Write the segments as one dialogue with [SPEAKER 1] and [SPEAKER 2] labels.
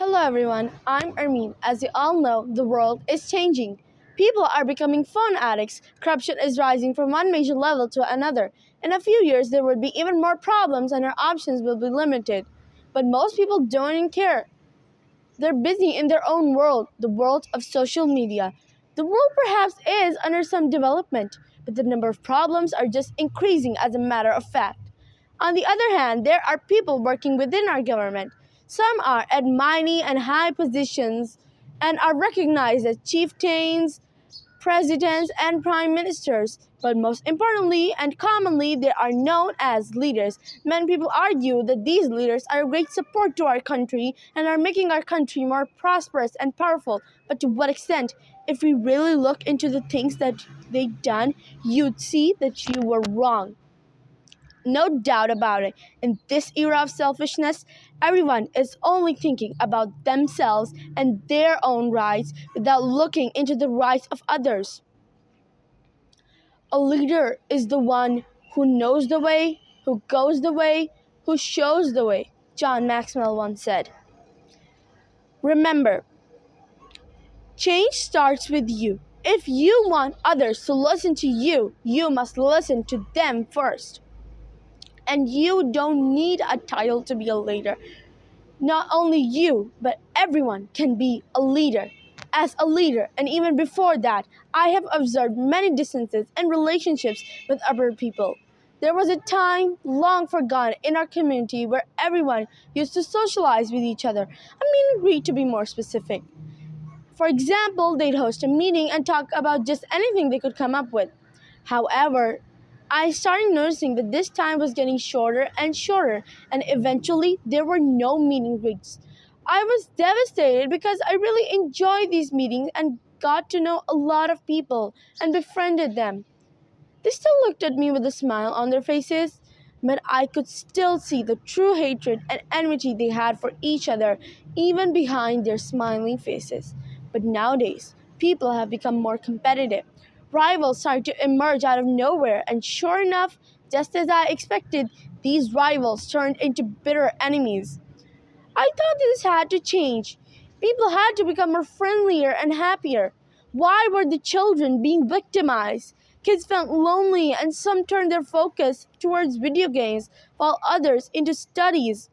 [SPEAKER 1] Hello everyone, I'm Armeen. As you all know, the world is changing. People are becoming phone addicts. Corruption is rising from one major level to another. In a few years, there will be even more problems and our options will be limited. But most people don't even care. They're busy in their own world, the world of social media. The world perhaps is under some development, but the number of problems are just increasing as a matter of fact. On the other hand, there are people working within our government. Some are at mighty and high positions and are recognized as chieftains, presidents, and prime ministers. But most importantly and commonly, they are known as leaders. Many people argue that these leaders are a great support to our country and are making our country more prosperous and powerful. But to what extent? If we really look into the things that they've done, you'd see that you were wrong. No doubt about it. In this era of selfishness, everyone is only thinking about themselves and their own rights without looking into the rights of others. A leader is the one who knows the way, who goes the way, who shows the way, John Maxwell once said. Remember, change starts with you. If you want others to listen to you, you must listen to them first. And you don't need a title to be a leader. Not only you, but everyone can be a leader. As a leader, and even before that, I have observed many distances and relationships with other people. There was a time long forgotten in our community where everyone used to socialize with each other. Agreed to be more specific. For example, they'd host a meeting and talk about just anything they could come up with. However, I started noticing that this time was getting shorter and shorter, and eventually there were no meeting greets. I was devastated because I really enjoyed these meetings and got to know a lot of people and befriended them. They still looked at me with a smile on their faces, but I could still see the true hatred and enmity they had for each other, even behind their smiling faces. But nowadays, people have become more competitive. Rivals start to emerge out of nowhere, and sure enough, just as I expected, these rivals turned into bitter enemies. I thought this had to change. People had to become more friendlier and happier. Why were the children being victimized? Kids felt lonely and some turned their focus towards video games while others into studies.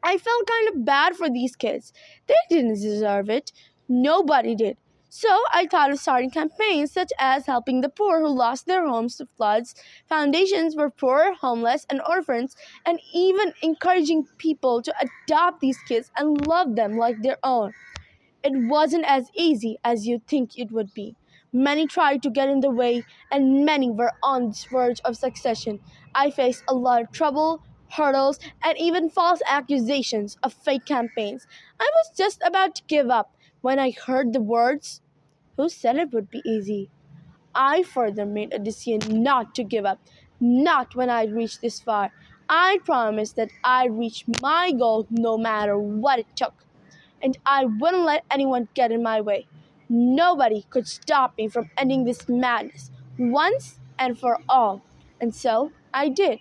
[SPEAKER 1] I felt kind of bad for these kids. They didn't deserve it. Nobody did. So I thought of starting campaigns such as helping the poor who lost their homes to floods, foundations for poor, homeless, and orphans, and even encouraging people to adopt these kids and love them like their own. It wasn't as easy as you think it would be. Many tried to get in the way, and many were on the verge of succession. I faced a lot of trouble, hurdles, and even false accusations of fake campaigns. I was just about to give up when I heard the words, "Who said it would be easy?" I further made a decision not to give up, not when I reached this far. I promised that I'd reach my goal no matter what it took, and I wouldn't let anyone get in my way. Nobody could stop me from ending this madness once and for all. And so I did.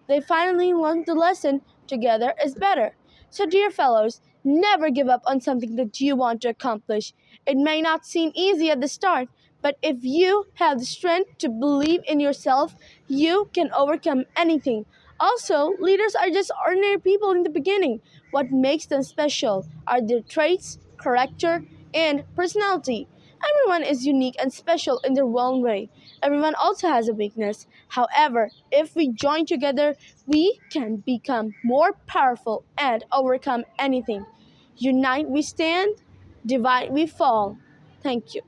[SPEAKER 1] They finally learned the lesson together is better. So, dear fellows, never give up on something that you want to accomplish. It may not seem easy at the start, but if you have the strength to believe in yourself, you can overcome anything. Also, leaders are just ordinary people in the beginning. What makes them special are their traits, character, and personality. Everyone is unique and special in their own way. Everyone also has a weakness. However, if we join together, we can become more powerful and overcome anything. Unite we stand, divide we fall. Thank you.